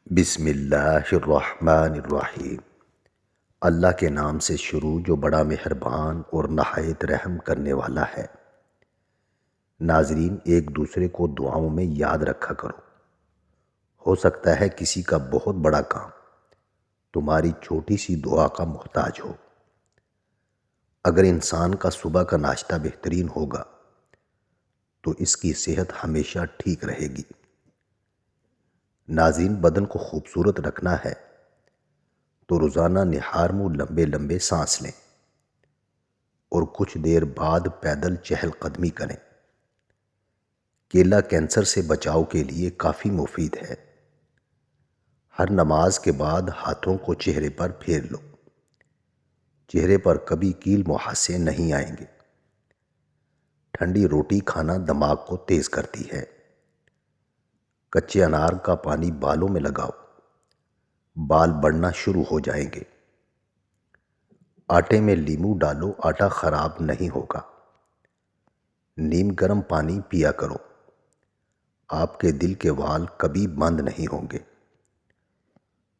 بسم اللہ الرحمن الرحیم۔ اللہ کے نام سے شروع جو بڑا مہربان اور نہایت رحم کرنے والا ہے۔ ناظرین، ایک دوسرے کو دعاؤں میں یاد رکھا کرو۔ ہو سکتا ہے کسی کا بہت بڑا کام تمہاری چھوٹی سی دعا کا محتاج ہو۔ اگر انسان کا صبح کا ناشتہ بہترین ہوگا تو اس کی صحت ہمیشہ ٹھیک رہے گی۔ ناظرین، بدن کو خوبصورت رکھنا ہے تو روزانہ نہار منہ لمبے لمبے سانس لیں اور کچھ دیر بعد پیدل چہل قدمی کریں۔ کیلا کینسر سے بچاؤ کے لیے کافی مفید ہے۔ ہر نماز کے بعد ہاتھوں کو چہرے پر پھیر لو۔ چہرے پر کبھی کیل مہاسے نہیں آئیں گے۔ ٹھنڈی روٹی کھانا دماغ کو تیز کرتی ہے۔ کچے انار کا پانی بالوں میں لگاؤ، بال بڑھنا شروع ہو جائیں گے۔ آٹے میں لیموں ڈالو، آٹا خراب نہیں ہوگا۔ نیم گرم پانی پیا کرو، آپ کے دل کے وال کبھی بند نہیں ہوں گے۔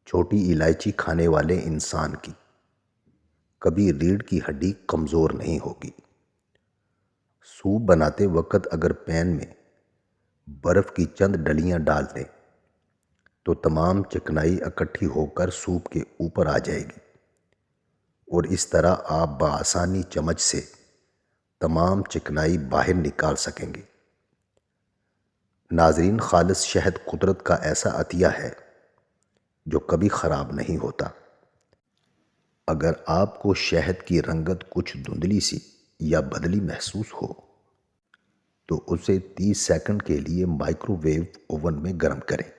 چھوٹی الائچی کھانے والے انسان کی کبھی ریڑھ کی ہڈی کمزور نہیں ہوگی۔ سوپ بناتے وقت اگر پین میں برف کی چند ڈلیاں ڈال دیں تو تمام چکنائی اکٹھی ہو کر سوپ کے اوپر آ جائے گی اور اس طرح آپ بآسانی چمچ سے تمام چکنائی باہر نکال سکیں گے۔ ناظرین، خالص شہد قدرت کا ایسا عطیہ ہے جو کبھی خراب نہیں ہوتا۔ اگر آپ کو شہد کی رنگت کچھ دھندلی سی یا بدلی محسوس ہو تو اسے 30 سیکنڈ کے لیے مائکرو ویو اوون میں گرم کریں،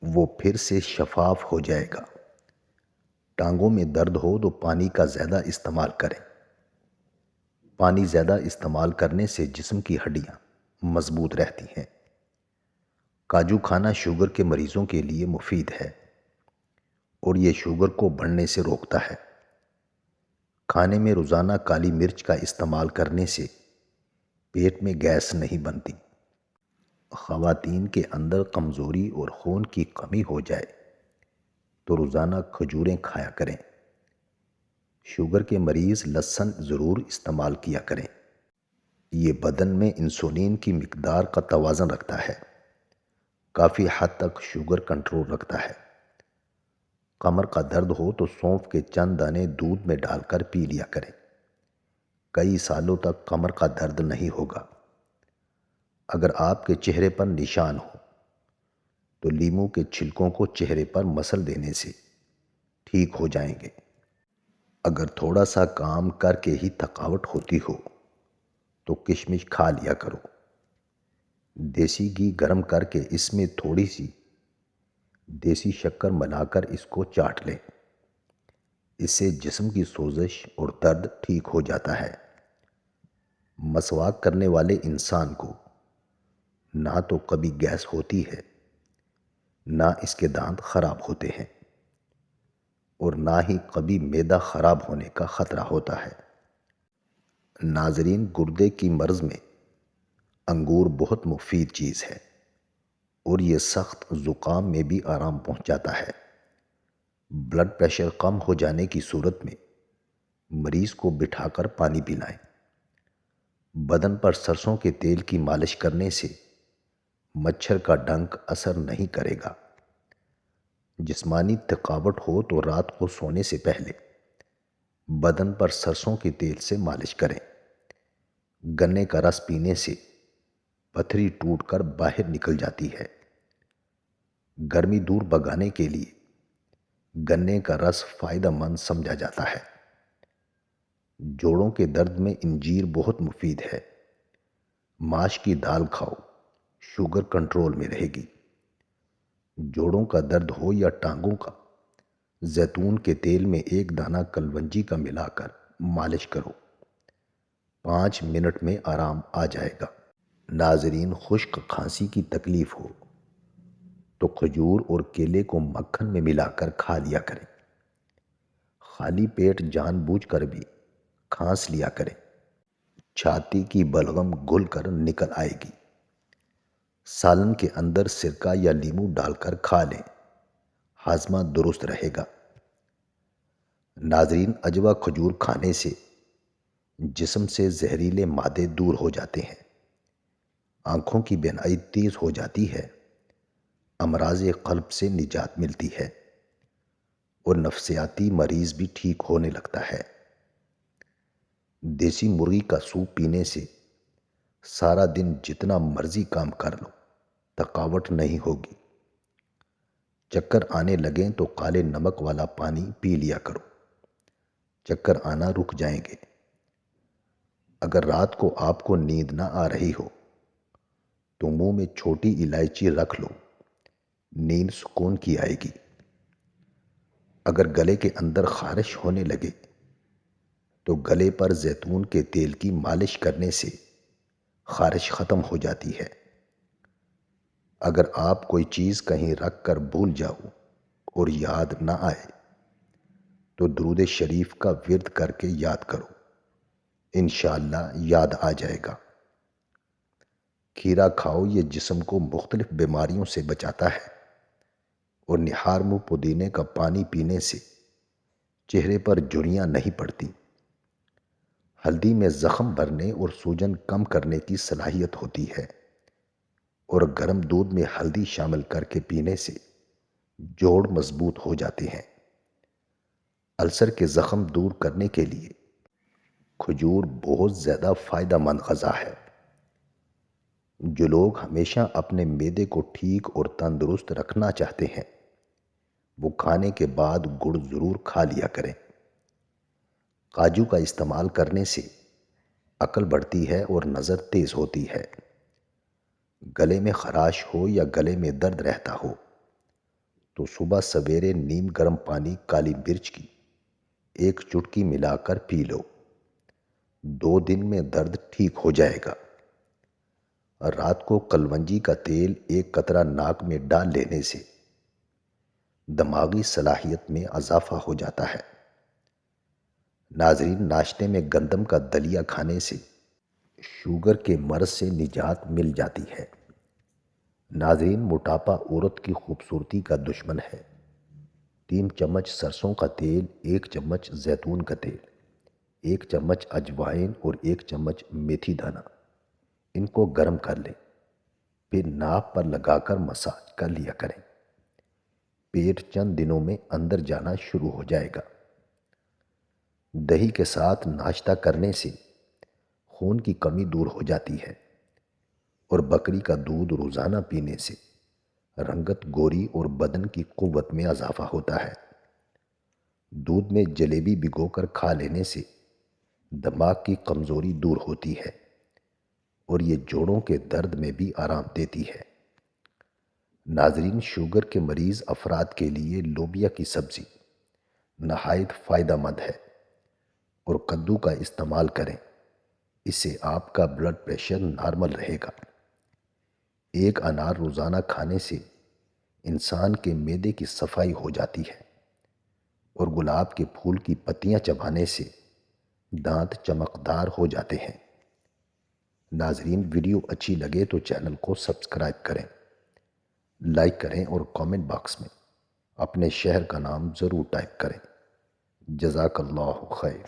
وہ پھر سے شفاف ہو جائے گا۔ ٹانگوں میں درد ہو تو پانی کا زیادہ استعمال کریں۔ پانی زیادہ استعمال کرنے سے جسم کی ہڈیاں مضبوط رہتی ہیں۔ کاجو کھانا شوگر کے مریضوں کے لیے مفید ہے اور یہ شوگر کو بڑھنے سے روکتا ہے۔ کھانے میں روزانہ کالی مرچ کا استعمال کرنے سے پیٹ میں گیس نہیں بنتی۔ خواتین کے اندر کمزوری اور خون کی کمی ہو جائے تو روزانہ کھجوریں کھایا کریں۔ شوگر کے مریض لہسن ضرور استعمال کیا کریں۔ یہ بدن میں انسولین کی مقدار کا توازن رکھتا ہے، کافی حد تک شوگر کنٹرول رکھتا ہے۔ کمر کا درد ہو تو سونف کے چند دانے دودھ میں ڈال کر پی لیا کریں، کئی سالوں تک کمر کا درد نہیں ہوگا۔ اگر آپ کے چہرے پر نشان ہو تو لیموں کے چھلکوں کو چہرے پر مسل دینے سے ٹھیک ہو جائیں گے۔ اگر تھوڑا سا کام کر کے ہی تھکاوٹ ہوتی ہو تو کشمش کھا لیا کرو۔ دیسی گھی گرم کر کے اس میں تھوڑی سی دیسی شکر ملا کر اس کو چاٹ لیں، اس سے جسم کی سوزش اور درد ٹھیک ہو جاتا ہے۔ مسواک کرنے والے انسان کو نہ تو کبھی گیس ہوتی ہے، نہ اس کے دانت خراب ہوتے ہیں اور نہ ہی کبھی معدہ خراب ہونے کا خطرہ ہوتا ہے۔ ناظرین، گردے کی مرض میں انگور بہت مفید چیز ہے اور یہ سخت زکام میں بھی آرام پہنچاتا ہے۔ بلڈ پریشر کم ہو جانے کی صورت میں مریض کو بٹھا کر پانی پلائیں۔ بدن پر سرسوں کے تیل کی مالش کرنے سے مچھر کا ڈنک اثر نہیں کرے گا۔ جسمانی تھکاوٹ ہو تو رات کو سونے سے پہلے بدن پر سرسوں کے تیل سے مالش کریں۔ گنے کا رس پینے سے پتھری ٹوٹ کر باہر نکل جاتی ہے۔ گرمی دور بھگانے کے لیے گنے کا رس فائدہ مند سمجھا جاتا ہے۔ جوڑوں کے درد میں انجیر بہت مفید ہے۔ ماش کی دال کھاؤ، شوگر کنٹرول میں رہے گی۔ جوڑوں کا درد ہو یا ٹانگوں کا، زیتون کے تیل میں ایک دانہ کلونجی کا ملا کر مالش کرو، 5 منٹ میں آرام آ جائے گا۔ ناظرین، خشک کھانسی کی تکلیف ہو تو کھجور اور کیلے کو مکھن میں ملا کر کھا لیا کریں۔ خالی پیٹ جان بوجھ کر بھی کھانس لیا کریں، چھاتی کی بلغم گھل کر نکل آئے گی۔ سالن کے اندر سرکہ یا لیموں ڈال کر کھا لیں، ہاضمہ درست رہے گا۔ ناظرین، اجوا کھجور کھانے سے جسم سے زہریلے مادے دور ہو جاتے ہیں، آنکھوں کی بینائی تیز ہو جاتی ہے، امراض قلب سے نجات ملتی ہے اور نفسیاتی مریض بھی ٹھیک ہونے لگتا ہے۔ دیسی مرغی کا سوپ پینے سے سارا دن جتنا مرضی کام کر لو، تھکاوٹ نہیں ہوگی۔ چکر آنے لگیں تو کالے نمک والا پانی پی لیا کرو، چکر آنا رک جائیں گے۔ اگر رات کو آپ کو نیند نہ آ رہی ہو تو منہ میں چھوٹی الائچی رکھ لو، نیند سکون کی آئے گی۔ اگر گلے کے اندر خارش ہونے لگے تو گلے پر زیتون کے تیل کی مالش کرنے سے خارش ختم ہو جاتی ہے۔ اگر آپ کوئی چیز کہیں رکھ کر بھول جاؤ اور یاد نہ آئے تو درود شریف کا ورد کر کے یاد کرو، انشاءاللہ یاد آ جائے گا۔ کھیرا کھاؤ، یہ جسم کو مختلف بیماریوں سے بچاتا ہے اور نہار منہ پودینے کا پانی پینے سے چہرے پر جھریاں نہیں پڑتی۔ ہلدی میں زخم بھرنے اور سوجن کم کرنے کی صلاحیت ہوتی ہے اور گرم دودھ میں ہلدی شامل کر کے پینے سے جوڑ مضبوط ہو جاتے ہیں۔ السر کے زخم دور کرنے کے لیے کھجور بہت زیادہ فائدہ مند غذا ہے۔ جو لوگ ہمیشہ اپنے معدے کو ٹھیک اور تندرست رکھنا چاہتے ہیں وہ کھانے کے بعد گڑ ضرور کھا لیا کریں۔ کاجو کا استعمال کرنے سے عقل بڑھتی ہے اور نظر تیز ہوتی ہے۔ گلے میں خراش ہو یا گلے میں درد رہتا ہو تو صبح سویرے نیم گرم پانی کالی مرچ کی 1 چٹکی ملا کر پی لو، 2 دن میں درد ٹھیک ہو جائے گا۔ رات کو کلونجی کا تیل 1 قطرہ ناک میں ڈال لینے سے دماغی صلاحیت میں اضافہ ہو جاتا ہے۔ ناظرین، ناشتے میں گندم کا دلیا کھانے سے شوگر کے مرض سے نجات مل جاتی ہے۔ ناظرین، موٹاپا عورت کی خوبصورتی کا دشمن ہے۔ 3 چمچ سرسوں کا تیل، 1 چمچ زیتون کا تیل، 1 چمچ اجوائن اور 1 چمچ میتھی دانہ، ان کو گرم کر لیں، پھر ناک پر لگا کر مساج کر لیا کریں۔ پیٹ چند دنوں میں اندر جانا شروع ہو جائے گا۔ دہی کے ساتھ ناشتہ کرنے سے خون کی کمی دور ہو جاتی ہے اور بکری کا دودھ روزانہ پینے سے رنگت گوری اور بدن کی قوت میں اضافہ ہوتا ہے۔ دودھ میں جلیبی بھگو کر کھا لینے سے دماغ کی کمزوری دور ہوتی ہے اور یہ جوڑوں کے درد میں بھی آرام دیتی ہے۔ ناظرین، شوگر کے مریض افراد کے لیے لوبیا کی سبزی نہایت فائدہ مند ہے اور کدو کا استعمال کریں، اس سے آپ کا بلڈ پریشر نارمل رہے گا۔ 1 انار روزانہ کھانے سے انسان کے معدے کی صفائی ہو جاتی ہے اور گلاب کے پھول کی پتیاں چبانے سے دانت چمکدار ہو جاتے ہیں۔ ناظرین، ویڈیو اچھی لگے تو چینل کو سبسکرائب کریں، لائک کریں اور کامنٹ باکس میں اپنے شہر کا نام ضرور ٹائپ کریں۔ جزاک اللہ خیر۔